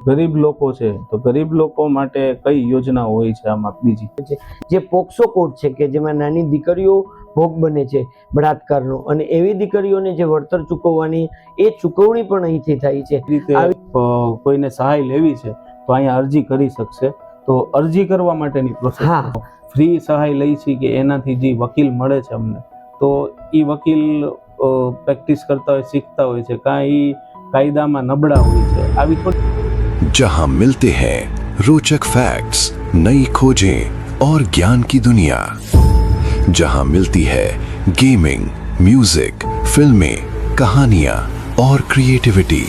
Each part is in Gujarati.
ગરીબ લોકો છે તો ગરીબ લોકો માટે કઈ યોજના હોય છે આમાં બીજી? જે પોક્સો કોડ છે કે જેમાં નાની દીકરીઓ ભોગ બને છે બળાત્કારનો, અને એવી દીકરીઓને જે વળતર ચૂકવવાની એ ચૂકવણી પણ અહીંથી થાય છે. રીતે કોઈને સહાય લેવી છે તો અહીંયા અરજી કરી શકશે. તો અરજી કરવા માટેની પ્રોસેસ, ફ્રી સહાય લઈ છે કે એનાથી જે વકીલ મળે છે અમને, તો એ વકીલ પ્રેક્ટિસ કરતા હોય, શીખતા હોય છે, કાંઈ કાયદામાં નબળા હોય છે, આવી થોડી. जहां मिलते हैं रोचक फैक्ट्स, नई खोजें और ज्ञान की दुनिया, जहां मिलती है गेमिंग, म्यूजिक, फिल्में, कहानियां और क्रिएटिविटी,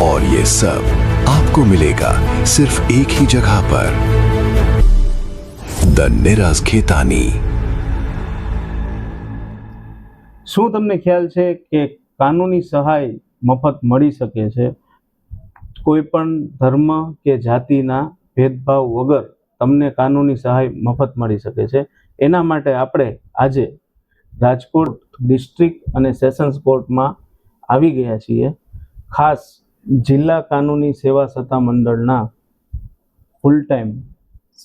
और ये सब आपको मिलेगा सिर्फ एक ही जगह पर, द निराज खेतानी। શું તમને ખ્યાલ છે કે કાનૂની સહાય મફત મળી શકે છે? કોઈ પણ ધર્મ કે જાતિના ભેદભાવ વગર તમને કાનૂની સહાય મફત મળી શકે છે. એના માટે આપણે આજે રાજકોટ ડિસ્ટ્રિક્ટ અને સેશન્સ કોર્ટમાં આવી ગયા છીએ. ખાસ જિલ્લા કાનૂની સેવા સત્તા મંડળના ફૂલ ટાઈમ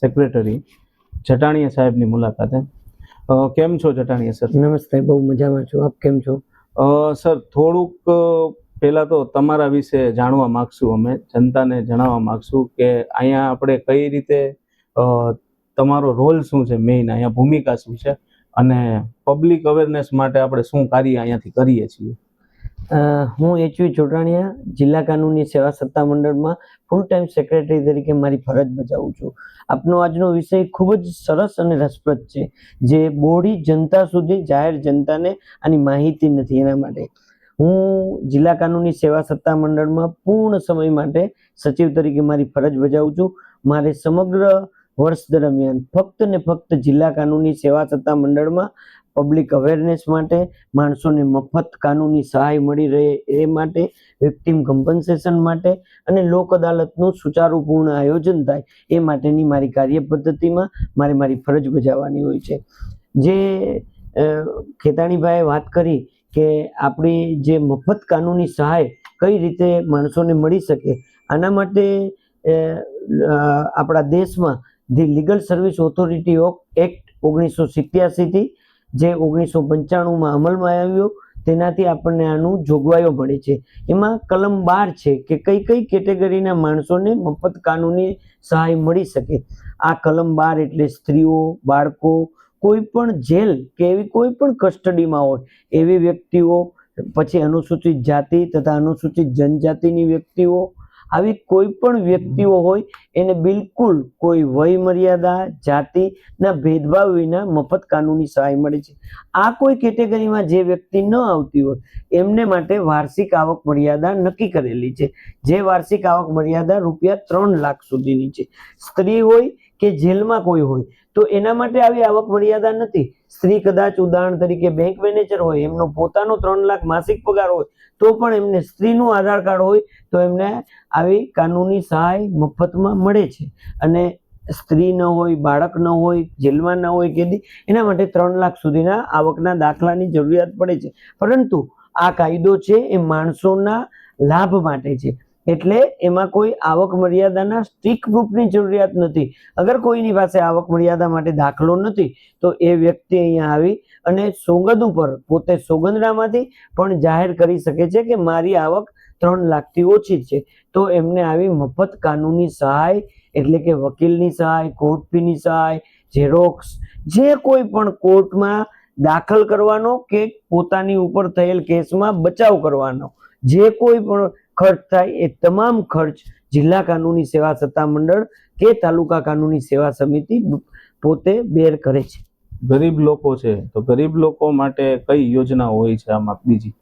સેક્રેટરી જટાણીયા સાહેબની મુલાકાતે. કેમ છો જટાણીયા સર? નમસ્તે, બહુ મજામાં છું. આપ કેમ છો? સર, થોડુંક પહેલા તો તમારા વિશે જાણવા માગશું, અમે જનતાને જણાવવા માગશું કે અહીંયા આપણે કઈ રીતે, તમારો રોલ શું છે, મેઇન અહીંયા ભૂમિકા શું છે, અને પબ્લિક અવેરનેસ માટે આપણે શું કાર્ય અહીંયાથી કરીએ છીએ. હું એચવી ચોટાણીયા જિલ્લા કાનૂની સેવા સત્તા મંડળમાં ફૂલ ટાઈમ સેક્રેટરી તરીકે મારી ફરજ બજાવું છું. આપનો આજનો વિષય ખૂબ જ સરસ અને રસપ્રદ છે, જે બહોળી જનતા સુધી, જાહેર જનતાને આની માહિતી નથી, એના માટે હું જિલ્લા કાનૂની સેવા સત્તા મંડળમાં પૂર્ણ સમય માટે સચિવ તરીકે મારી ફરજ બજાવું છું. મારે સમગ્ર વર્ષ દરમિયાન ફક્ત ને ફક્ત જિલ્લા કાનૂની સેવા સત્તા મંડળમાં પબ્લિક અવેરનેસ માટે, માણસોને મફત કાનૂની સહાય મળી રહે એ માટે, વિક્ટિમ કમ્પન્સેશન માટે અને લોક અદાલતનું સુચારુપૂર્ણ આયોજન થાય એ માટેની મારી કાર્ય પદ્ધતિમાં મારી ફરજ બજાવવાની હોય છે. જે ખેતાણીભાઈએ વાત કરી કે આપણી જે મફત કાનૂની સહાય કઈ રીતે માણસોને મળી શકે, આના માટે આપણા દેશમાં the legal service authority of act 1987થી જે 1995માં અમલમાં આવ્યો, તેનાથી આપણને આનું જોગવાઈઓ મળે છે. એમાં કલમ 12 છે કે કઈ કઈ કેટેગરીના માણસોને મફત કાનૂની સહાય મળી શકે. આ કલમ 12 એટલે સ્ત્રીઓ, બાળકો, કોઈ પણ જેલ કે એવી કોઈ પણ કસ્ટડીમાં હોય એવી વ્યક્તિઓ, પછી અનુસૂચિત જાતિ તથા અનુસૂચિત જનજાતિની વ્યક્તિઓ, આવી કોઈ પણ વ્યક્તિઓ હોય એને બિલકુલ કોઈ વય મર્યાદા, જાતિના ભેદભાવ વિના મફત કાનૂની સહાય મળે છે. આ કોઈ કેટેગરીમાં જે વ્યક્તિ ન આવતી હોય એમને માટે વાર્ષિક આવક મર્યાદા નક્કી કરેલી છે, જે વાર્ષિક આવક મર્યાદા ₹3 લાખ સુધીની છે. સ્ત્રી હોય કે જેલમાં કોઈ હોય તો એના માટે આવી આવક મર્યાદા નથી. સ્ત્રી કદાચ ઉદાહરણ તરીકે બેંક મેનેજર હોય, એમનો પોતાનો 3 લાખ માસિક પગાર હોય તો પણ એમને સ્ત્રીનું આધાર કાર્ડ હોય તો એમને આવી કાનૂની સહાય મફતમાં મળે છે. અને સ્ત્રી ન હોય, બાળક ન હોય, જેલમાં ન હોય કેદી, એના માટે 3 લાખ સુધીના આવકના દાખલાની જરૂરિયાત પડે છે. પરંતુ આ કાયદો છે એ માણસોના લાભ માટે છે, એટલે એમાં કોઈ આવક મર્યાદાના સ્ટ્રિક્ટ પ્રૂફની જરૂરિયાત નથી. અગર કોઈની પાસે આવક મર્યાદા માટે દાખલો નથી તો એ વ્યક્તિ અહીંયા આવી અને સોગંદ ઉપર પોતે સોગંદનામાથી પણ જાહેર કરી શકે છે કે મારી આવક 3 લાખથી ઓછી છે, તો એમને આવી મફત કાનૂની સહાય એટલે કે વકીલની સહાય, કોર્ટ ફીની સહાય, ઝેરોક્સ, જે કોઈ પણ કોર્ટમાં દાખલ કરવાનો કે પોતાની ઉપર થયેલ કેસમાં બચાવ કરવાનો જે કોઈ પણ ખર્ચ થાય એ તમામ ખર્ચ જિલ્લા કાનૂની સેવા સત્તા મંડળ કે તાલુકા કાનૂની સેવા સમિતિ પોતે બેર કરે છે. ગરીબ લોકો છે તો ગરીબ લોકો માટે કઈ યોજના હોય છે આમાં બીજી?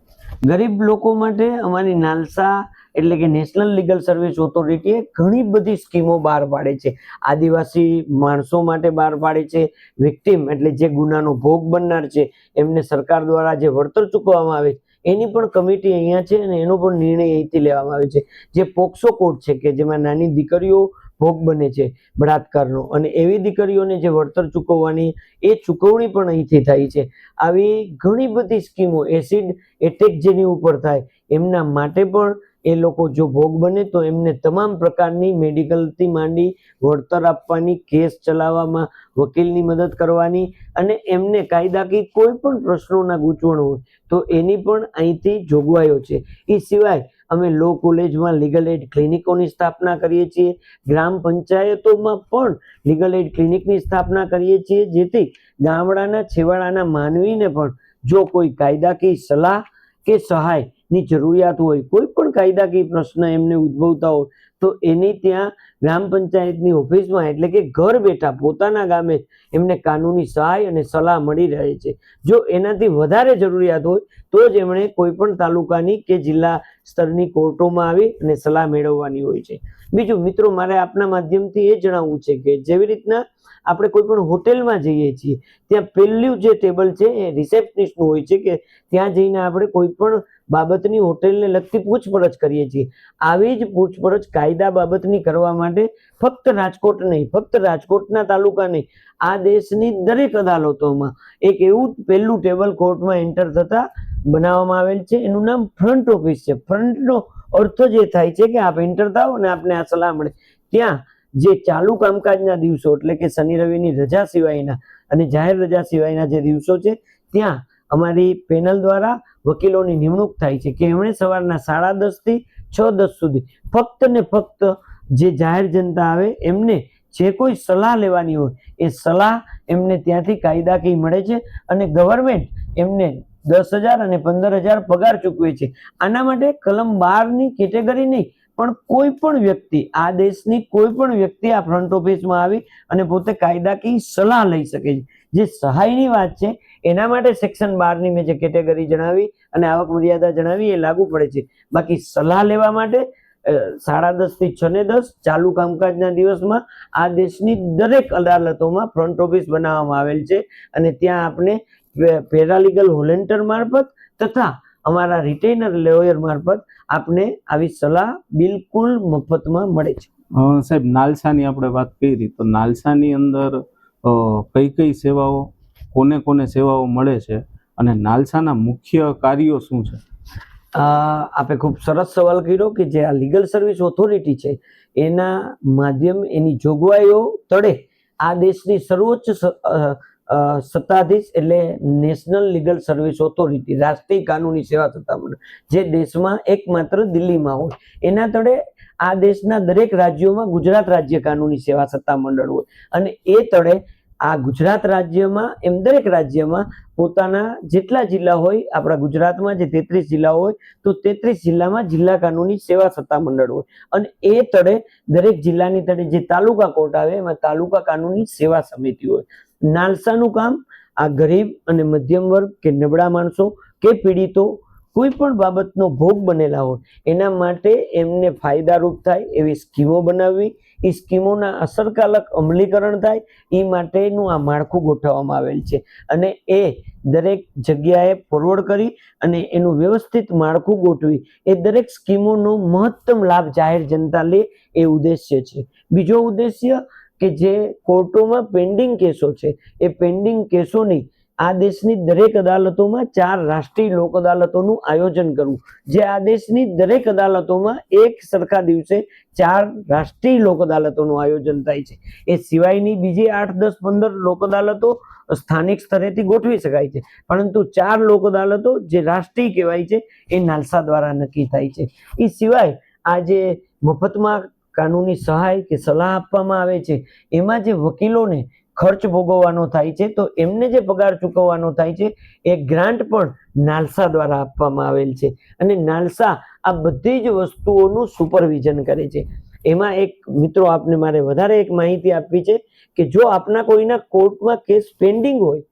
ગરીબ લોકો માટે અમારી નાલસા એટલે કે નેશનલ લીગલ સર્વિસ ઓથોરિટીએ ઘણી બધી સ્કીમો બહાર પાડે છે. આદિવાસી માણસો માટે બહાર પાડે છે. વિક્ટિમ એટલે જે ગુનાનો ભોગ બનનાર છે એમને સરકાર દ્વારા જે વળતર ચૂકવવામાં આવે છે એની પણ કમિટી અહીંયા છે અને એનો પણ નિર્ણય અહીંથી લેવામાં આવે છે. જે પોક્સો કોડ છે કે જેમાં નાની દીકરીઓ ભોગ બને છે બળાત્કારનો, અને એવી દીકરીઓને જે વળતર ચૂકવવાની એ ચૂકવણી પણ અહીંથી થાય છે. આવી ઘણી બધી સ્કીમો, એસિડ એટેક જેની ઉપર થાય એમના માટે પણ એ લોકો જો ભોગ બને તો એમને તમામ પ્રકારની મેડિકલથી માંડી વળતર આપવાની, કેસ ચલાવવામાં વકીલની મદદ કરવાની અને એમને કાયદાકીય કોઈ પણ પ્રશ્નોના ગૂંચવણ હોય તો એની પણ અહીંથી જોગવાઈઓ છે. એ સિવાય અમે લો કોલેજમાં લીગલ એડ ક્લિનિકોની સ્થાપના કરીએ છીએ. ગ્રામ પંચાયતોમાં પણ લીગલ એડ ક્લિનિકની સ્થાપના કરીએ છીએ, જેથી ગામડાના છેવાડાના માનવીને પણ જો કોઈ કાયદાકીય સલાહ કે સહાયની જરૂરિયાત હોય, કોઈ પણ કાયદાકીય પ્રશ્ન એમને ઉદ્ભવતા હોય તો એની ત્યાં ગ્રામ પંચાયતની ઓફિસમાં એટલે કે ઘર બેઠા પોતાના ગામે એમને કાનૂની સહાય અને સલાહ મળી રહે છે. જો એનાથી વધારે જરૂરિયાત હોય તો જ એમણે કોઈ પણ તાલુકાની કે જિલ્લા સ્તરની કોર્ટોમાં આવી અને સલાહ મેળવવાની હોય છે. બીજું મિત્રો, મારે આપના માધ્યમથી એ જણાવવું છે કે જેવી રીતના આપણે કોઈ પણ હોટેલમાં જઈએ છીએ ત્યાં પહેલું જે ટેબલ છે એ રિસેપ્શનિસ્ટનું હોય છે કે ત્યાં જઈને આપણે કોઈ પણ બાબતની હોટેલને લગતી પૂછપરછ કરીએ છીએ. આવી જ પૂછપરછ કાયદા બાબતની કરવા માટે ફક્ત રાજકોટ નહીં, ફક્ત રાજકોટના તાલુકા નહીં, આ દેશની દરેક અદાલતોમાં એક એવું પહેલું ટેબલ કોર્ટમાં એન્ટર થતા બનાવવામાં આવેલ છે. એનું નામ ફ્રન્ટ ઓફિસ છે. ફ્રન્ટનો અર્થ જ એ થાય છે કે આપ એન્ટર થાઓ અને આપને આ સલાહ મળે. ત્યાં જે ચાલુ કામકાજના દિવસો એટલે કે શનિ રવિની રજા સિવાયના અને જાહેર રજા સિવાયના જે દિવસો છે ત્યાં અમારી પેનલ દ્વારા વકીલોની નિમણૂક થાય છે કે એમણે સવારના 10:30 થી 6:10 સુધી ફક્ત ને ફક્ત જે જાહેર જનતા આવે એમને જે કોઈ સલાહ લેવાની હોય એ સલાહ એમને ત્યાંથી કાયદાકીય મળે છે અને ગવર્મેન્ટ એમને 10,000 અને 15,000 પગાર ચૂકવે છે. આના માટે કલમ 12ની કેટેગરી નહીં પણ કોઈ પણ વ્યક્તિ, આ દેશની કોઈ પણ વ્યક્તિ આ ફ્રન્ટ ઓફિસમાં આવી અને પોતે કાયદાકીય સલાહ લઈ શકે છે. જે સહાયની વાત છે એના માટે સેક્શન 12ની મેં જે કેટેગરી જણાવી અને આવક મર્યાદા જણાવી એ લાગુ પડે છે. બાકી સલાહ લેવા માટે 10:30 થી 6:10 ચાલુ કામકાજના દિવસમાં આ દેશની દરેક અદાલતોમાં ફ્રન્ટ ઓફિસ બનાવવામાં આવેલ છે અને ત્યાં આપણે પેરાલીગલ વોલેન્ટિયર મારફત તથા અમારા રિટેનર લોયર મારફત આપને આવી સલાહ બિલકુલ મફતમાં મળે છે. સાહેબ, નાલસાની આપણે વાત કરી તો નાલસાની અંદર કઈ કઈ સેવાઓ, કોને કોને સેવાઓ મળે છે અને નાલસાના મુખ્ય કાર્યો શું છે? આપે ખૂબ સરસ સવાલ કર્યો કે જે આ લીગલ સર્વિસ ઓથોરિટી છે એના માધ્યમ, એની જોગવાઈઓ તળે આ દેશની સર્વોચ્ચ સત્તાધીશ એટલે નેશનલ લીગલ સર્વિસ ઓથોરિટી, રાષ્ટ્રીય કાનૂની સેવા સત્તામંડળ, જે દેશમાં એકમાત્ર દિલ્હીમાં હોય, એના તળે આ દેશના દરેક રાજ્યોમાં ગુજરાત રાજ્ય કાનૂની સેવા સત્તામંડળ હોય અને એ તળે આ ગુજરાત રાજ્યમાં એમ દરેક રાજ્યમાં પોતાના જેટલા જિલ્લા હોય, આપણા ગુજરાતમાં જે 33 જિલ્લાઓ હોય તો 33 જિલ્લામાં જિલ્લા કાનૂની સેવા સત્તામંડળ હોય અને એ તળે દરેક જિલ્લાની તળે જે તાલુકા કોર્ટ આવે એમાં તાલુકા કાનૂની સેવા સમિતિ હોય. નાલસાનું કામ આ ગરીબ અને મધ્યમ વર્ગ કે નબળા માણસો કે પીડિતો કોઈ પણ બાબતનો ભોગ બનેલા હોય એના માટે એમને ફાયદારૂપ થાય એવી સ્કીમો બનાવવી, એ સ્કીમોના અસરકારક અમલીકરણ થાય એ માટેનું આ માળખું ગોઠવવામાં આવેલ છે અને એ દરેક જગ્યાએ ફોરવર્ડ કરી અને એનું વ્યવસ્થિત માળખું ગોઠવી એ દરેક સ્કીમોનો મહત્તમ લાભ જાહેર જનતા લે એ ઉદ્દેશ્ય છે. બીજો ઉદ્દેશ્ય કે જે કોર્ટોમાં પેન્ડિંગ કેસો છે એ પેન્ડિંગ કેસોની આ દેશની દરેક અદાલતોમાં 4 રાષ્ટ્રીય લોક અદાલતોનું આયોજન કરવું. જે આ દેશની દરેક અદાલતોમાં એક સરખા દિવસે 4 રાષ્ટ્રીય લોક અદાલતોનું આયોજન થાય છે. એ સિવાયની બીજી 8, 10, 15 લોક અદાલતો સ્થાનિક સ્તરેથી ગોઠવી શકાય છે, પરંતુ 4 લોક અદાલતો જે રાષ્ટ્રીય કહેવાય છે એ નાલસા દ્વારા નક્કી થાય છે. એ સિવાય આ જે મફતમાં કાનૂની સહાય કે સલાહ આપવામાં આવે છે એમાં જે વકીલોને ખર્ચ ભોગવવાનો થાય છે તો એમને જે પગાર ચૂકવવાનો થાય છે એ ગ્રાન્ટ પણ નાલસા દ્વારા આપવામાં આવેલ છે અને નાલસા આ બધી જ વસ્તુઓનું સુપરવિઝન કરે છે. એમાં એક મિત્રો આપને મારે વધારે એક માહિતી આપવી છે કે જો આપના કોઈના કોર્ટમાં કેસ પેન્ડિંગ હોય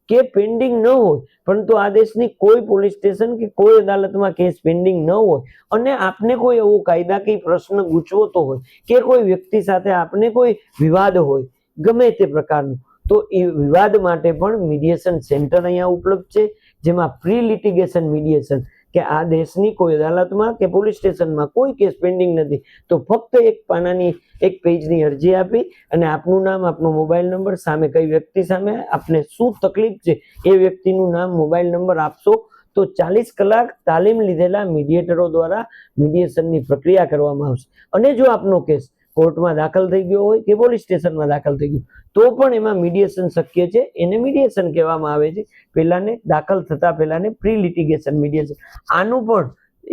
કે પેન્ડિંગ ન હોય, પરંતુ આ દેશની કોઈ પોલીસ સ્ટેશન કે કોઈ અદાલતમાં કેસ પેન્ડિંગ ન હોય અને આપને કોઈ એવો કાયદાકીય પ્રશ્ન ગૂંચવતો હોય કે કોઈ વ્યક્તિ સાથે આપને કોઈ વિવાદ હોય ગમે તે પ્રકારનું, તો એ વિવાદ માટે પણ મીડિયેશન સેન્ટર અહીંયા ઉપલબ્ધ છે, જેમાં પ્રી લિટિગેશન મીડિયેશન કે આ દેશની કોઈ અદાલતમાં કે પોલીસ સ્ટેશનમાં કોઈ કેસ પેન્ડિંગ નથી તો ફક્ત એક પાનાની એક પેજની અરજી આપી અને આપનું નામ, આપનો મોબાઈલ નંબર, સામે કઈ વ્યક્તિ સામે આપને શું તકલીફ છે એ વ્યક્તિનું નામ, મોબાઈલ નંબર આપશો તો 40 કલાક તાલીમ લીધેલા મીડિયેટરો દ્વારા મીડિયેશનની પ્રક્રિયા કરવામાં આવશે. અને જો આપનો કેસ કોર્ટમાં દાખલ થઈ ગયો હોય કે પોલીસ સ્ટેશનમાં દાખલ થઈ ગયો તો પણ એમાં મીડિયેશન શક્ય છે. એને મીડિયેશન કહેવામાં આવે છે. પહેલાને દાખલ થતા પહેલાને પ્રી લિટિગેશન મીડિયેશન. આનું પણ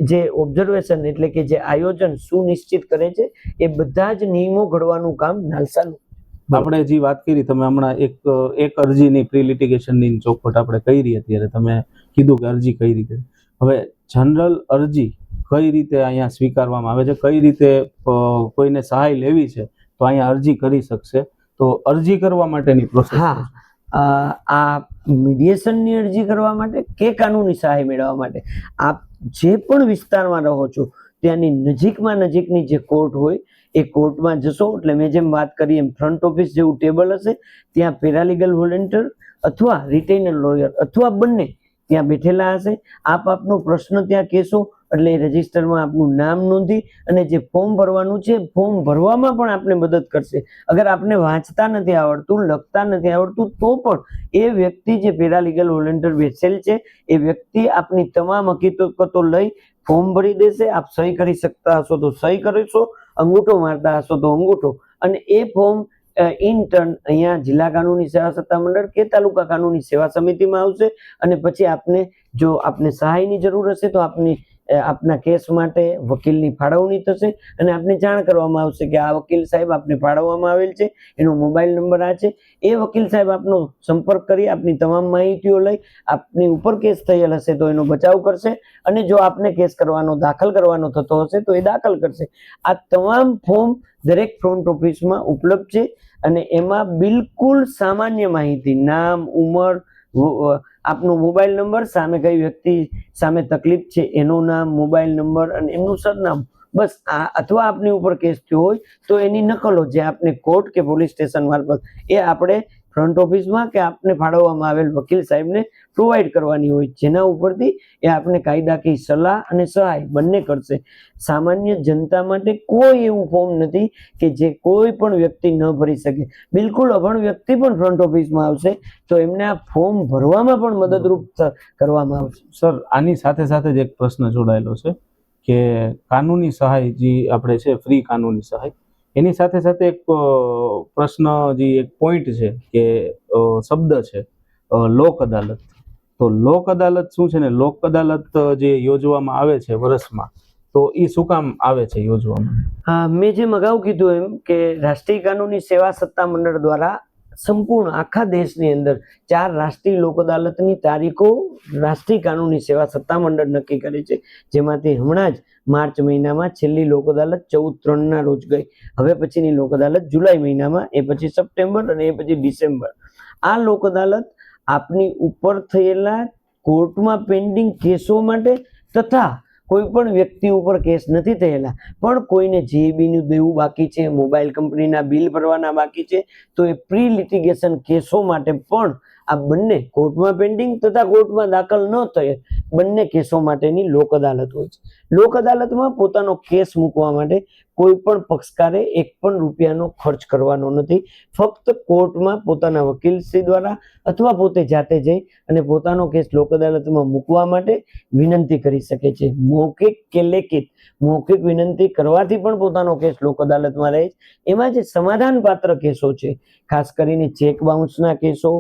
જે ઓબ્ઝર્વેશન એટલે કે જે આયોજન સુનિશ્ચિત કરે છે એ બધા જ નિયમો ઘડવાનું કામ નાલસાનું. આપણે જે વાત કરી તમે હમણાં એક અરજીની પ્રી લિટિગેશનની ચોખવટ આપણે કરી અત્યારે તમે કીધું કે અરજી કઈ રીતે, હવે જનરલ અરજી કઈ રીતે અહીંયા સ્વીકારવામાં આવે છે, કઈ રીતે કોઈને સહાય લેવી છે તો અહીંયા અરજી કરી શકશે, તો અરજી કરવા માટેની પ્રોસેસ? હા, આ મીડિયેશનની અરજી કરવા માટે કે કાનૂની સહાય મેળવવા માટે આપ જે પણ વિસ્તારમાં રહો છો ત્યાંની નજીકની જે કોર્ટ હોય એ કોર્ટમાં જશો એટલે મેં જેમ વાત કરી એમ ફ્રન્ટ ઓફિસ જેવું ટેબલ હશે, ત્યાં પેરાલીગલ વોલેન્ટિયર અથવા રિટેનર લોયર અથવા બંને ત્યાં બેઠેલા હશે. આપ આપનો પ્રશ્ન ત્યાં કહેશો એટલે રજિસ્ટરમાં આપનું નામ નોંધી અને જે ફોર્મ ભરવાનું છે ફોર્મ ભરવામાં પણ આપને મદદ કરશે. અગર આપને વાંચતા નથી આવડતું, લખતા નથી આવડતું તો પણ એ વ્યક્તિ જે પેરાલીગલ વોલેન્ટિયર બેસેલ છે એ વ્યક્તિ આપની તમામ હકીકતો લઈ ફોર્મ ભરી દેશે. આપ સહી કરી શકતા હશો તો સહી કરીશો, અંગૂઠો મારતા હશો તો અંગૂઠો, અને એ ફોર્મ ઇન ટર્ન અહીંયા જિલ્લા કાનૂની સેવા સત્તામંડળ કે તાલુકા કાનૂની સેવા સમિતિમાં આવશે. અને પછી આપને જો આપને સહાયની જરૂર હશે તો આપના કેસ માટે વકીલની ફાળવણી થશે અને આપને જાણ કરવામાં આવશે કે આ વકીલ સાહેબ આપને ફાળવવામાં આવેલ છે, એનો મોબાઈલ નંબર આ છે. એ વકીલ સાહેબ આપનો સંપર્ક કરી આપની તમામ માહિતીઓ લઈ આપની ઉપર કેસ થયેલ હશે તો એનો બચાવ કરશે, અને જો આપને કેસ દાખલ કરવાનો થતો હશે તો એ દાખલ કરશે. આ તમામ ફોર્મ દરેક ફ્રન્ટ ઓફિસમાં ઉપલબ્ધ છે અને એમાં બિલકુલ સામાન્ય માહિતી, નામ, ઉંમર, આપનો મોબાઈલ નંબર, સામે કઈ વ્યક્તિ સામે તકલીફ છે એનું નામ, મોબાઈલ નંબર અને એમનું સરનામું, બસ આ, અથવા આપની ઉપર કેસ થયો હોય તો એની નકલો જે આપને કોર્ટ કે પોલીસ સ્ટેશન મારફત એ આપણે ફ્રન્ટ ઓફિસમાં કે આપને ફાળવવામાં આવેલ વકીલ સાહેબને પ્રોવાઈડ કરવાની હોય, જેના ઉપરથી એ આપને કાયદાકીય સલાહ અને સહાય બંને કરશે. સામાન્ય જનતા માટે કોઈ એવું ફોર્મ નથી કે જે કોઈ પણ વ્યક્તિ ન ભરી શકે. બિલકુલ અભણ વ્યક્તિ પણ ફ્રન્ટ ઓફિસમાં આવશે તો એમને આ ફોર્મ ભરવામાં પણ મદદરૂપ કરવામાં આવશે. સર, આની સાથે સાથે જ એક પ્રશ્ન જોડાયેલો છે કે કાનૂની સહાય જે આપણે છે ફ્રી કાનૂની સહાય, એની સાથે સાથે એક પ્રશ્ન જે એક પોઈન્ટ છે કે શબ્દ છે લોક અદાલત. તો લોક અદાલત શું છે ને, લોક અદાલત જે યોજવામાં આવે છે વર્ષમાં, તો એ શું કામ આવે છે યોજવામાં? હા, મેં જેમ અગાઉ કીધું એમ કે રાષ્ટ્રીય કાનૂની સેવા સત્તા મંડળ દ્વારા સંપૂર્ણ આખા દેશની અંદર 4 રાષ્ટ્રીય લોક અદાલતની તારીખો રાષ્ટ્રીય કાનૂની સેવા સત્તા મંડળ નક્કી કરે છે, જેમાંથી હમણાં જ માર્ચ મહિનામાં છેલ્લી લોક અદાલત 14/3 રોજ ગઈ. હવે પછીની લોક અદાલત જુલાઈ મહિનામાં, એ પછી સપ્ટેમ્બર અને એ પછી ડિસેમ્બર. આ લોક અદાલત આપની ઉપર થયેલા કોર્ટમાં પેન્ડિંગ કેસો માટે તથા કોઈ પણ વ્યક્તિ ઉપર કેસ નથી થયેલા પણ કોઈને જીઈબીનું દેવું બાકી છે, મોબાઈલ કંપનીના બિલ ભરવાના બાકી છે, તો એ પ્રી લિટિગેશન કેસો માટે પણ આ બંને કોર્ટમાં પેન્ડિંગ તથા કોર્ટમાં દાખલ ન થયે બંને કેસો માટેની લોક અદાલત હોય છે. લોક અદાલતમાં પોતાનો કેસ મૂકવા માટે કોઈ પણ પક્ષકારે 1 પણ રૂપિયાનો ખર્ચ કરવાનો નથી. ફક્ત કોર્ટમાં પોતાના વકીલશ્રી દ્વારા અથવા પોતે જાતે જઈ અને પોતાનો કેસ લોક અદાલતમાં મૂકવા માટે વિનંતી કરી શકે છે. મૌખિક કે લેખિત, મૌખિક વિનંતી કરવાથી પણ પોતાનો કેસ લોક અદાલતમાં રહે છે. એમાં જે સમાધાન પાત્ર કેસો છે, ખાસ કરીને ચેક બાઉન્સના કેસો,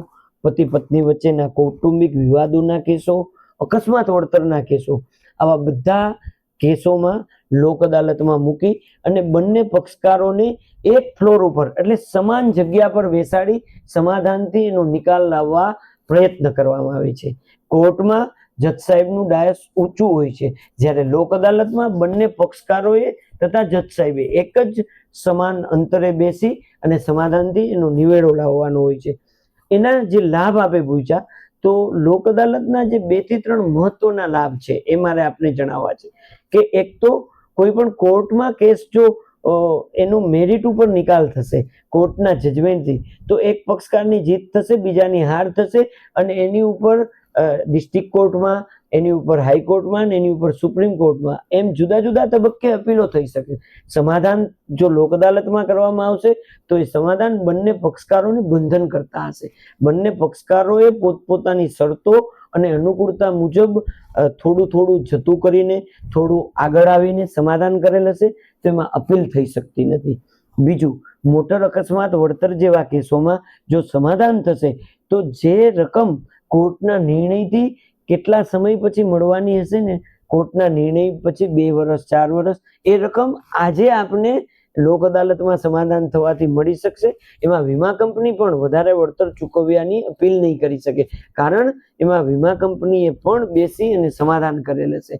પતિ પત્ની વચ્ચેના કૌટુંબિક વિવાદોના કેસો, અકસ્માત વળતરના કેસો, આવા બધા કેસોમાં લોક અદાલતમાં મૂકી અને બંને પક્ષકારોને એક ફ્લોર ઉપર એટલે સમાન જગ્યા પર બેસાડી સમાધાનથી એનો નિકાલ લાવવા પ્રયત્ન કરવામાં આવે છે. કોર્ટમાં જજ સાહેબનું ડાયસ ઊંચું હોય છે, જ્યારે લોક અદાલતમાં બંને પક્ષકારોએ તથા જજ સાહેબે એક જ સમાન અંતરે બેસી અને સમાધાનથી એનો નિવેડો લાવવાનો હોય છે. એના જે લાભ આપે પૂછ્યા તો લોક અદાલતના જે 2 થી 3 મહત્વના લાભ છે એ મારે આપને જણાવવા છે કે એક તો કોઈ પણ કોર્ટમાં કેસ જો એનો મેરિટ ઉપર નિકાલ થશે કોર્ટના જજમેન્ટથી તો એક પક્ષકારની જીત થશે, બીજાની હાર થશે અને એની ઉપર ડિસ્ટ્રિક્ટ કોર્ટમાં, એની ઉપર હાઈકોર્ટમાં, એની ઉપર સુપ્રીમ કોર્ટમાં એમ જુદા જુદા તબક્કે અપીલો થઈ શકે. સમાધાન જો લોક અદાલતમાં કરવામાં આવશે તો એ સમાધાન બંને પક્ષકારોને બંધન કરતા હશે. બંને પક્ષકારોએ પોતપોતાની શરતો અને અનુકૂળતા મુજબ થોડું થોડું જતું કરીને થોડું આગળ આવીને સમાધાન કરેલ હશે તો એમાં અપીલ થઈ શકતી નથી. બીજું, મોટર અકસ્માત વળતર જેવા કેસોમાં જો સમાધાન થશે તો જે રકમ કોર્ટના નિર્ણયથી કેટલા સમય પછી મળવાની હશે ને, કોર્ટના નિર્ણય પછી 2 વર્ષ 4 વર્ષ, એ રકમ આજે આપને લોક અદાલતમાં સમાધાન થવાથી મળી શકશે. એમાં વીમા કંપની પણ વધારે વળતર ચૂકવ્યાની અપીલ નહીં કરી શકે, કારણ એમાં વીમા કંપનીએ પણ બેસી અને સમાધાન કરેલ હશે.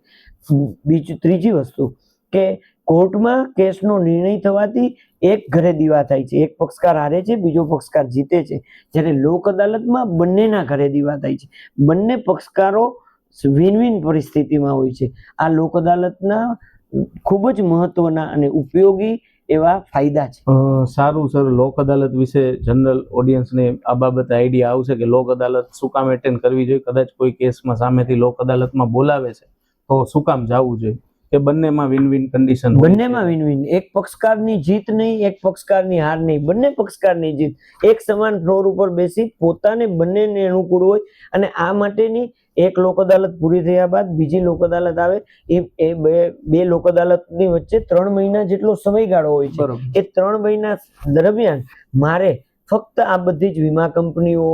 ત્રીજી વસ્તુ કે કોર્ટમાં કેસનો નિર્ણય થવાથી એક ઘરે દીવા થાય છે, એક પક્ષકાર હારે છે, બીજો પક્ષકાર જીતે છે. જ્યારે લોક અદાલતમાં બંનેના ઘરે દીવા થાય છે, બંને પક્ષકારો વિન વિન પરિસ્થિતિમાં હોય છે. આ લોક અદાલતના ખૂબ જ મહત્વના અને ઉપયોગી એવા ફાયદા છે. સારું સર, લોક અદાલત વિશે જનરલ ઓડિયન્સને આ બાબતે આઈડિયા આવશે કે લોક અદાલત શું કામ એટેન્ડ કરવી જોઈએ. કદાચ કોઈ કેસમાં સામેથી લોક અદાલતમાં બોલાવે છે તો શું કામ જવું જોઈએ, કે બંનેમાં વિન વિન કન્ડિશન? બંનેમાં વિન વિન, એક પક્ષકારની જીત નહીં, એક પક્ષકારની હાર નહીં, બંને પક્ષકારની જીત. એક સમાન ફ્લોર ઉપર બેસી પોતાને બંનેને અનુકૂળ હોય, અને આ માટેની એક લોક અદાલત પૂરી થયા બાદ બીજી લોક અદાલત આવે, એ બે લોક અદાલતની વચ્ચે 3 મહિના જેટલો સમયગાળો હોય છે. એ 3 મહિના દરમિયાન મારે ફક્ત આ બધી જ વીમા કંપનીઓ,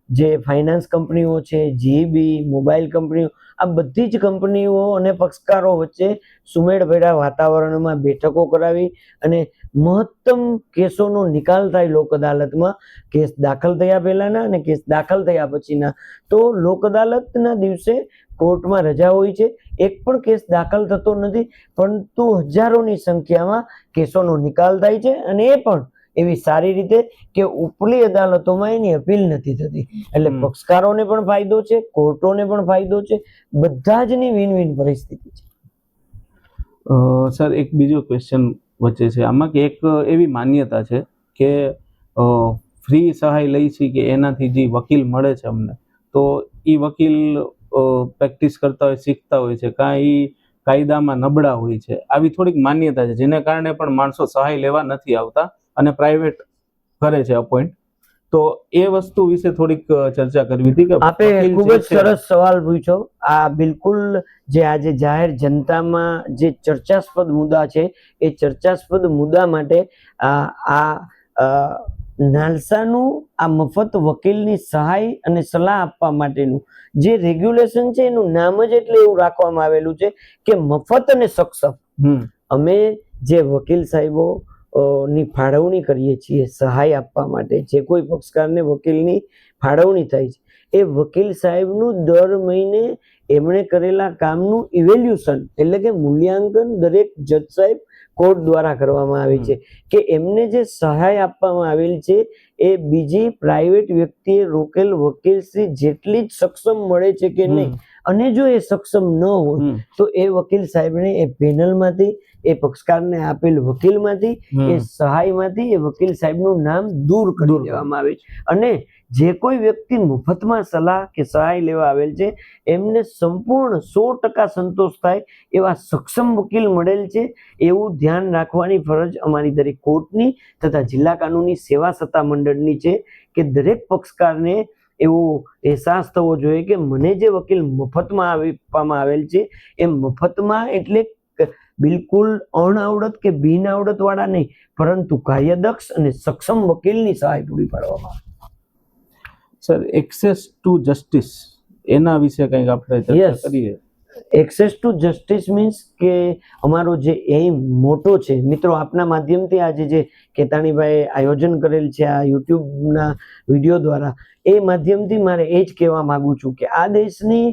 જે ફાઇનાન્સ કંપનીઓ છે, જીબી, મોબાઈલ કંપનીઓ, આ બધી જ કંપનીઓ અને પક્ષકારો વચ્ચે સુમેળભર્યા વાતાવરણમાં બેઠકો કરાવી અને મહત્તમ કેસોનો નિકાલ થાય લોક અદાલતમાં, કેસ દાખલ થયા પહેલાના અને કેસ દાખલ થયા પછીના. તો લોક અદાલતના દિવસે કોર્ટમાં રજા હોય છે, એક પણ કેસ દાખલ થતો નથી, પરંતુ હજારોની સંખ્યામાં કેસોનો નિકાલ થાય છે, અને એ પણ એવી સારી રીતે કે ઉપલી અદાલતોમાં એની અપીલ નથી થતી. એટલે પક્ષકારોને પણ ફાયદો છે, કોર્ટોને પણ ફાયદો છે, બધા જની વિન વિન પરિસ્થિતિ છે. સર, એક બીજો ક્વેશ્ચન વચ્ચે છે આમાં, કે એક એવી માન્યતા છે કે ફ્રી સહાય લઈ છે કે એનાથી જે વકીલ મળે છે અમને, તો એ વકીલ પ્રેક્ટિસ કરતા હોય, શીખતા હોય છે, કાં એ કાયદામાં નબળા હોય છે, આવી થોડીક માન્યતા છે, જેને કારણે પણ માણસો સહાય લેવા નથી આવતા અને પ્રાઇવેટ કરે છે અપોઇન્ટ. તો એ વસ્તુ વિશે થોડીક ચર્ચા કરવી હતી. કે આપે ખૂબ જ સરસ સવાલ પૂછ્યો. આ બિલકુલ જે આજે જાહેર જનતામાં જે ચર્ચાસ્પદ મુદ્દા છે, એ ચર્ચાસ્પદ મુદ્દા માટે આ નાલસાનું આ મફત વકીલની સહાય અને સલાહ આપવા માટેનું જે રેગ્યુલેશન છે, એનું નામ જ એટલે એવું રાખવામાં આવેલું છે કે મફત અને સક્ષમ. અમે જે વકીલ સાહેબો ની ફાળવણી કરીએ છીએ સહાય આપવા માટે, જે કોઈ પક્ષકારને વકીલની ફાળવણી થાય છે, એ વકીલ સાહેબનું દર મહિને એમણે કરેલા કામનું ઇવેલ્યુશન એટલે કે મૂલ્યાંકન દરેક જજ સાહેબ કોર્ટ દ્વારા કરવામાં આવે છે, કે એમને જે સહાય આપવામાં આવેલ છે એ બીજી પ્રાઇવેટ વ્યક્તિએ રોકેલ વકીલશ્રી જેટલી જ સક્ષમ મળે છે કે નહીં. અને જો એ સક્ષમ ન હોય તો એ વકીલ સાહેબને એ પેનલમાંથી, એ પક્ષકારને આપેલ વકીલમાંથી, એ સહાયમાંથી એ વકીલ સાહેબનું નામ દૂર કરી દેવામાં આવે છે. અને જે કોઈ વ્યક્તિ મફતમાં સલાહ કે સહાય લેવા આવેલ છે એમને સંપૂર્ણ 100% સંતોષ થાય એવા સક્ષમ વકીલ મળેલ છે, એવું ધ્યાન રાખવાની ફરજ અમારી દરેક કોર્ટની તથા જિલ્લા કાનૂની સેવા સત્તા મંડળની છે, કે દરેક પક્ષકારને એવો અહેસાસ થવો જોઈએ કે મને જે વકીલ મફતમાં આપવામાં આવેલ છે એ મફતમાં એટલે બિલકુલ અણઆવડત કે બિન આવડત વાળા નહીં, પરંતુ કાર્યદક્ષ અને સક્ષમ વકીલની સહાય પૂરી પાડવામાં આવે. સર, એક્સેસ ટુ જસ્ટિસ, એના વિશે કંઈક આપણે ચર્ચા કરીએ. એક્સેસ ટુ જસ્ટિસ મીન્સ કે અમારો જે એમ મોટો છે, મિત્રો આપના માધ્યમથી આજે જે કેતાણીભાઈ આયોજન કરેલ છે આ યુટ્યુબના વિડીયો દ્વારા, એ માધ્યમથી મારે એ જ કહેવા માંગુ છું કે આ દેશની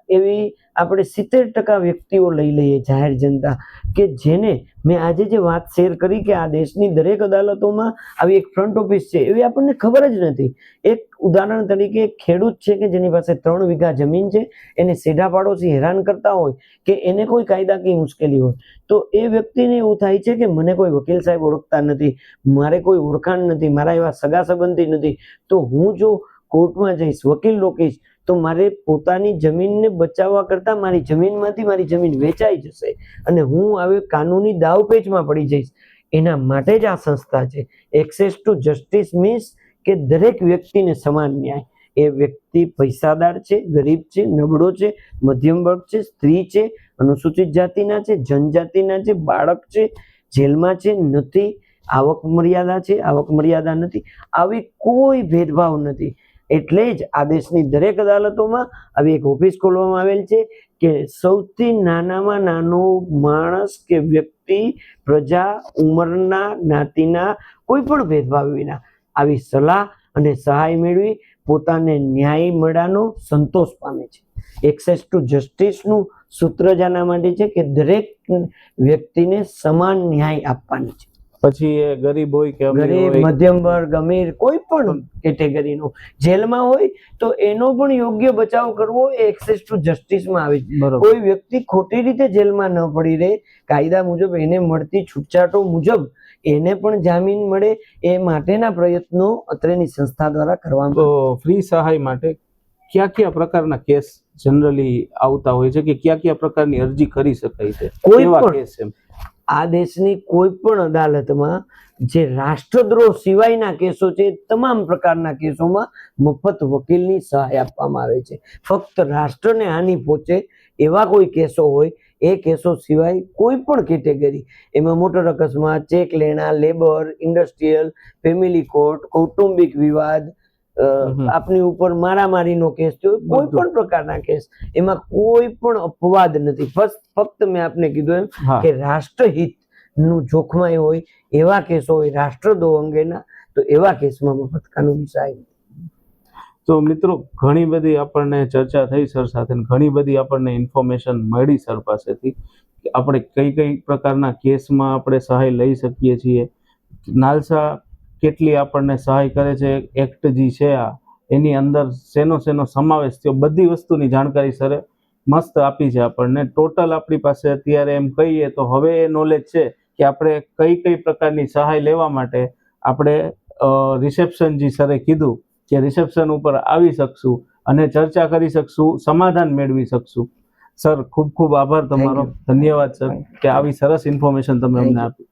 એવી આપણે 70% વ્યક્તિઓ લઈ લઈએ જાહેર જનતા, કે જેને મેં આજે જે વાત શેર કરી કે આ દેશની દરેક અદાલતોમાં આવી એક ફ્રન્ટ ઓફિસ છે, એવી આપણને ખબર જ નથી. એક ઉદાહરણ તરીકે ખેડૂત છે કે જેની પાસે 3 વીઘા જમીન છે, એને સેઢા પાડોશી હેરાન કરતા હોય કે એને કોઈ કાયદાકીય મુશ્કેલી હોય, તો એ વ્યક્તિને એવું થાય છે કે મને કોઈ વકીલ સાહેબ ઓળખતા નથી, મારે કોઈ ઓળખાણ નથી, મારા એવા સગા સંબંધી નથી, તો હું જો કોર્ટમાં જઈશ, વકીલ રોકીશ, તો મારે પોતાની જમીનને બચાવવા કરતાં મારી જમીનમાંથી મારી જમીન વેચાઈ જશે અને હું હવે કાનૂની દાવપેચમાં પડી જઈશ. એના માટે જ આ સંસ્થા છે. એક્સેસ ટુ જસ્ટિસ મીન્સ કે દરેક વ્યક્તિને સમાન ન્યાય, એ વ્યક્તિ પૈસાદાર છે, ગરીબ છે, નબળો છે, મધ્યમ વર્ગ છે, સ્ત્રી છે, અનુસૂચિત જાતિના છે, જનજાતિના છે, બાળક છે, જેલમાં છે, નથી, આવક મર્યાદા છે, આવક મર્યાદા નથી, આવી કોઈ ભેદભાવ નથી. એટલે જ આ દેશની દરેક અદાલતોમાં આવી એક ઓફિસ ખોલવામાં આવેલ છે કે સૌથી નાનામાં નાનો માણસ કે વ્યક્તિ, પ્રજા, ઉંમરના, જ્ઞાતિના કોઈ પણ ભેદભાવ વિના આવી સલાહ અને સહાય મેળવી પોતાને ન્યાય મળવાનો સંતોષ પામે છે. એક્સેસ ટુ જસ્ટિસનું સૂત્ર જાના માટે છે કે દરેક વ્યક્તિને સમાન ન્યાય આપવાની છે. પછી એ ગરીબ હોય કે અમીર ગરીબ, હોય, મધ્યમ વર્ગ, અમીર, કોઈ પણ કેટેગરીનો જેલમાં હોય તો એનો પણ યોગ્ય બચાવ કરવો એ એક્સેસ ટુ જસ્ટિસમાં આવે છે. બરોબર. કોઈ વ્યક્તિ ખોટી રીતે જેલમાં ન પડી રહે, કાયદા મુજબ એને મળતી છૂટછાટો મુજબ એને પણ જામીન મળે એ માટેના પ્રયત્નો અત્રેની સંસ્થા દ્વારા કરવામાં તો ફ્રી સહાય માટે કયા કયા પ્રકારના કેસ જનરલી આવતા હોય છે કે કયા કયા પ્રકારની અરજી કરી શકાય છે? કોઈ કેવા પણ કેસ એમ? આ દેશની કોઈ પણ અદાલતમાં જે રાષ્ટ્રદ્રોહ સિવાયના કેસો છે તમામ પ્રકારના કેસોમાં મફત વકીલની સહાય આપવામાં આવે છે. ફક્ત રાષ્ટ્રને હાનિ પહોંચે એવા કોઈ કેસો હોય એ કેસો સિવાય કોઈ પણ કેટેગરી, એમાં મોટર અકસ્માત, ચેક લેણા, લેબર, ઇન્ડસ્ટ્રીયલ, ફેમિલી કોર્ટ, કૌટુંબિક વિવાદ, આપની ઉપર મારામારીનો કેસ થયો, કોઈ પણ પ્રકારના કેસ, એમાં કોઈ પણ અપવાદ નથી. ફક્ત મેં આપને કીધું એમ કે રાષ્ટ્રહિત નું જોખમાય હોય એવા કેસો હોય રાષ્ટ્રદ્રોહ અંગેના, તો એવા કેસમાં મફત કાનૂની સહાય. તો મિત્રો, ઘણી બધી આપણને ચર્ચા થઈ સર સાથે, ઘણી બધી આપણને ઇન્ફોર્મેશન મળી સર પાસેથી કે આપણે કઈ કઈ પ્રકારના કેસમાં આપણે સહાય લઈ શકીએ છીએ, નાલસા કેટલી આપણને સહાય કરે છે, એક્ટ જે છે આ એની અંદર શેનો સમાવેશ થયો, બધી વસ્તુની જાણકારી સરે મસ્ત આપી છે આપણને. ટોટલ આપણી પાસે અત્યારે એમ કહીએ તો હવે એ નોલેજ છે કે આપણે કઈ કઈ પ્રકારની સહાય લેવા માટે આપણે રિસેપ્શન જે સરે કીધું કે રિસેપ્શન ઉપર આવી શકશું અને ચર્ચા કરી શકશું, સમાધાન મેળવી શકશું. સર ખૂબ ખૂબ આભાર તમારો, ધન્યવાદ સર કે આવી સરસ ઇન્ફોર્મેશન તમે અમને આપી.